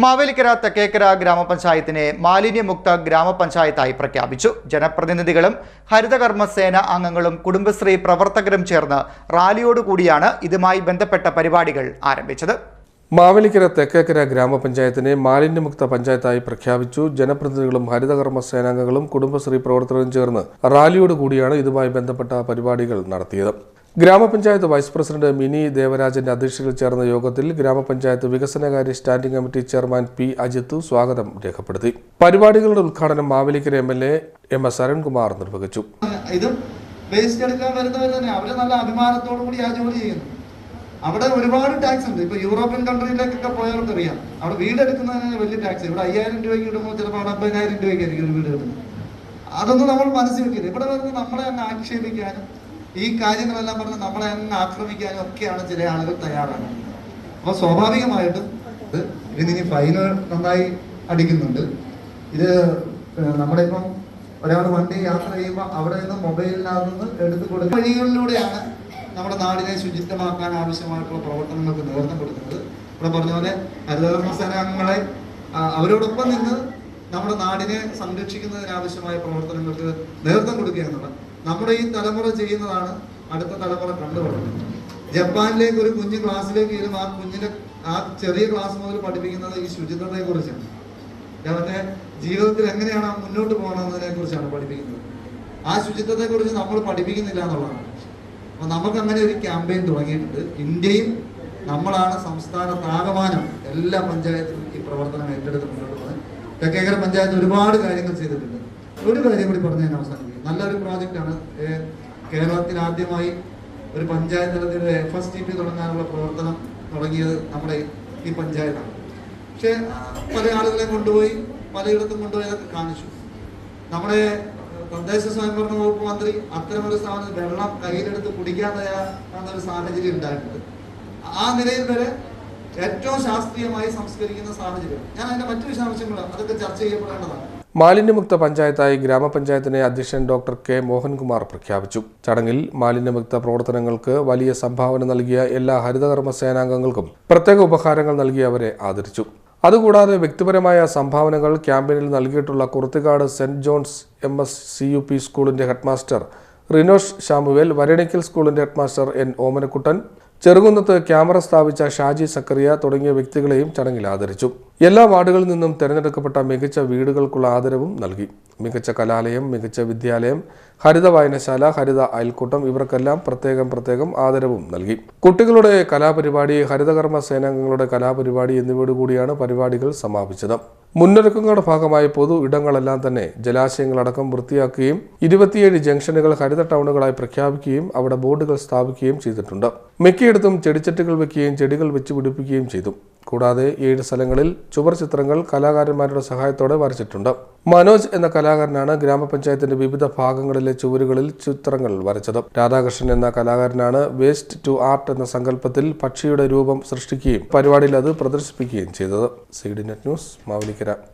മാവേലിക്കര തെക്കേക്കര ഗ്രാമപഞ്ചായത്തിനെ മാലിന്യമുക്ത ഗ്രാമപഞ്ചായത്തായി പ്രഖ്യാപിച്ചു. ജനപ്രതിനിധികളും ഹരിതകർമ്മസേന അംഗങ്ങളും കുടുംബശ്രീ പ്രവർത്തകരും ചേർന്ന് റാലിയോടുകൂടിയാണ് ഇതുമായി ബന്ധപ്പെട്ട പരിപാടികൾ ആരംഭിച്ചത്. മാവേലിക്കര തെക്കേക്കര ഗ്രാമപഞ്ചായത്തിനെ മാലിന്യമുക്ത പഞ്ചായത്തായി പ്രഖ്യാപിച്ചു. ജനപ്രതിനിധികളും ഹരിതകർമ്മസേനാംഗങ്ങളും കുടുംബശ്രീ പ്രവർത്തകരും ചേർന്ന് റാലിയോടുകൂടിയാണ് ഇതുമായി ബന്ധപ്പെട്ട പരിപാടികൾ നടത്തിയത്. ഗ്രാമപഞ്ചായത്ത് വൈസ് പ്രസിഡന്റ് മിനി ദേവരാജന്റെ അധ്യക്ഷതയിൽ ചേർന്ന യോഗത്തിൽ ഗ്രാമപഞ്ചായത്ത് വികസനകാര്യ standing committee chairman P Ajith സ്വാഗതം രേഖപ്പെടുത്തി. പരിപാടികളുടെ ഉദ്ഘാടനം മാവേലിക്കര MLA MS അരുൺകുമാർ നിർവഹിച്ചു. വേസ്റ്റ് എടുക്കാൻ വരുന്നവർ തന്നെ അവര് നല്ല അഭിമാനത്തോടു കൂടി ആ ജോലി ചെയ്യുന്നു. അവിടെ ഒരുപാട് ടാക്സ് ഉണ്ട്. ഇപ്പൊ യൂറോപ്യൻ കൺട്രിയിലേക്കൊക്കെ പോയവർക്ക് അറിയാം, അവിടെ വീട് എടുക്കുന്നതിന് വലിയ ടാക്സ്. ഇവിടെ 5000 രൂപയ്ക്ക് ഇടുമ്പോൾ ചിലപ്പോൾ അവിടെ 50,000 രൂപയ്ക്കായിരിക്കും ഒരു വീട് കിട്ടുന്നത്. അതൊന്നും നമ്മൾ മനസ്സിൽ വെക്കില്ല. ഇവിടെ വരുന്നത് നമ്മളെ തന്നെ ആക്ഷേപിക്കാനും ഈ കാര്യങ്ങളെല്ലാം പറഞ്ഞ് നമ്മളെ തന്നെ ആക്രമിക്കാനും ഒക്കെയാണ് ചില ആളുകൾ തയ്യാറാണ്. അപ്പൊ സ്വാഭാവികമായിട്ടും ഇതിന് ഫൈന് നന്നായി അടിക്കുന്നുണ്ട്. ഇത് നമ്മുടെ ഇപ്പം ഒരാൾ വണ്ടി യാത്ര ചെയ്യുമ്പോൾ അവിടെ നിന്ന് മൊബൈലിനകത്ത് എടുത്ത് കൊടുക്കുന്ന വഴികളിലൂടെയാണ് നമ്മുടെ നാടിനെ ശുചിത്വമാക്കാൻ ആവശ്യമായിട്ടുള്ള പ്രവർത്തനങ്ങൾക്ക് നേതൃത്വം കൊടുക്കുന്നത്. ഇവിടെ പറഞ്ഞ പോലെ ഹരിതകർമ്മസേനാംഗങ്ങളെ അവരോടൊപ്പം നിന്ന് നമ്മുടെ നാടിനെ സംരക്ഷിക്കുന്നതിനാവശ്യമായ പ്രവർത്തനങ്ങൾക്ക് നേതൃത്വം കൊടുക്കുക എന്നുള്ളത് നമ്മുടെ ഈ തലമുറ ചെയ്യുന്നതാണ് അടുത്ത തലമുറ കണ്ടുപഠിക്കുന്നത്. ജപ്പാനിലേക്ക് ഒരു കുഞ്ഞ് ക്ലാസ്സിലേക്ക് ചെല്ലും, ആ കുഞ്ഞിന്റെ ആ ചെറിയ ക്ലാസ് മുതൽ പഠിപ്പിക്കുന്നത് ഈ ശുചിത്വത്തെ കുറിച്ചാണ്. അവന്റെ ജീവിതത്തിൽ എങ്ങനെയാണ് മുന്നോട്ട് പോകണമെന്നതിനെ കുറിച്ചാണ് പഠിപ്പിക്കുന്നത്. ആ ശുചിത്വത്തെ കുറിച്ച് നമ്മൾ പഠിപ്പിക്കുന്നില്ല എന്നുള്ളതാണ്. അപ്പൊ നമുക്ക് അങ്ങനെ ഒരു ക്യാമ്പയിൻ തുടങ്ങിയിട്ടുണ്ട്. ഇന്ത്യയും നമ്മളാണ് സംസ്ഥാനത്താകമാനം എല്ലാ പഞ്ചായത്തിലും ഈ പ്രവർത്തനം ഏറ്റെടുത്ത് മുന്നോട്ട് പോകുന്നത്. തെക്കേക്കര പഞ്ചായത്ത് ഒരുപാട് കാര്യങ്ങൾ ചെയ്തിട്ടുണ്ട്. ഒരു കാര്യം കൂടി പറഞ്ഞു ഞാൻ അവസാനിപ്പിക്കും. നല്ലൊരു പ്രോജക്റ്റാണ്. കേരളത്തിൽ ആദ്യമായി ഒരു പഞ്ചായത്ത് തലത്തിൽ FSTP തുടങ്ങാനുള്ള പ്രവർത്തനം തുടങ്ങിയത് നമ്മുടെ ഈ പഞ്ചായത്താണ്. പക്ഷെ പല ആളുകളെ കൊണ്ടുപോയി പലയിടത്തും കൊണ്ടുപോയി അതൊക്കെ കാണിച്ചു. നമ്മുടെ തദ്ദേശ സ്വയംഭരണ വകുപ്പ് മന്ത്രി അത്തരമൊരു സ്ഥാപനത്തിൽ വെള്ളം കയ്യിലെടുത്ത് കുടിക്കാൻ തയ്യാറാകുന്ന ഒരു സാഹചര്യം ഉണ്ടായിട്ടുണ്ട്. ആ നിലയിൽ വരെ ഏറ്റവും ശാസ്ത്രീയമായി സംസ്കരിക്കുന്ന സാഹചര്യം. ഞാൻ അതിന്റെ മറ്റു വിശദാംശങ്ങൾ അതൊക്കെ ചർച്ച ചെയ്യപ്പെടേണ്ടതാണ്. മാലിന്യമുക്ത പഞ്ചായത്തായി ഗ്രാമപഞ്ചായത്തിനെ അധ്യക്ഷൻ ഡോക്ടർ K മോഹൻകുമാർ പ്രഖ്യാപിച്ചു. ചടങ്ങിൽ മാലിന്യമുക്ത പ്രവർത്തനങ്ങൾക്ക് വലിയ സംഭാവന നൽകിയ എല്ലാ ഹരിതകർമ്മ സേനാംഗങ്ങൾക്കും പ്രത്യേക ഉപഹാരങ്ങൾ നൽകി അവരെ ആദരിച്ചു. അതുകൂടാതെ വ്യക്തിപരമായ സംഭാവനകൾ ക്യാമ്പയിനിൽ നൽകിയിട്ടുള്ള കുറുത്തിക്കാട് സെന്റ് ജോൺസ് MS CUP സ്കൂളിന്റെ ഹെഡ്മാസ്റ്റർ റിനോഷ് ഷാമുവേൽ, വരണിക്കൽ സ്കൂളിന്റെ ഹെഡ്മാസ്റ്റർ N ഓമനക്കുട്ടൻ, ചെറുകുന്നത്ത് ക്യാമറ സ്ഥാപിച്ച ഷാജി സക്കറിയ തുടങ്ങിയ വ്യക്തികളെയും ചടങ്ങിൽ ആദരിച്ചു. എല്ലാ വാർഡുകളിൽ നിന്നും തെരഞ്ഞെടുക്കപ്പെട്ട മികച്ച വീടുകൾക്കുള്ള ആദരവും നൽകി. മികച്ച കലാലയം, മികച്ച വിദ്യാലയം, ഹരിത വായനശാല, ഹരിത അയൽക്കൂട്ടം ഇവർക്കെല്ലാം പ്രത്യേകം ആദരവും നൽകി. കുട്ടികളുടെ കലാപരിപാടി, ഹരിതകർമ്മ സേനാംഗങ്ങളുടെ കലാപരിപാടി എന്നിവയോടുകൂടിയാണ് പരിപാടികൾ സമാപിച്ചത്. മുന്നൊരുക്കങ്ങളുടെ ഭാഗമായി പൊതു ഇടങ്ങളെല്ലാം തന്നെ ജലാശയങ്ങളടക്കം വൃത്തിയാക്കുകയും 27 ജംഗ്ഷനുകൾ ഹരിത ടൗണുകളായി പ്രഖ്യാപിക്കുകയും അവിടെ ബോർഡുകൾ സ്ഥാപിക്കുകയും ചെയ്തിട്ടുണ്ട്. മിക്കയിടത്തും ചെടിച്ചട്ടികൾ വയ്ക്കുകയും ചെടികൾ വെച്ച് പിടിപ്പിക്കുകയും ചെയ്തു. കൂടാതെ 7 സ്ഥലങ്ങളിൽ ചുവർ ചിത്രങ്ങൾ കലാകാരന്മാരുടെ സഹായത്തോടെ വരച്ചിട്ടുണ്ട്. മനോജ് എന്ന കലാകാരനാണ് ഗ്രാമപഞ്ചായത്തിന്റെ വിവിധ ഭാഗങ്ങളിലെ ചുവരുകളിൽ ചിത്രങ്ങൾ വരച്ചത്. രാധാകൃഷ്ണൻ എന്ന കലാകാരനാണ് വേസ്റ്റ് ടു ആർട്ട് എന്ന സങ്കല്പത്തിൽ പക്ഷിയുടെ രൂപം സൃഷ്ടിക്കുകയും പരിപാടിയിൽ അത് പ്രദർശിപ്പിക്കുകയും ചെയ്തത്. CDNet news, Mavelikkara.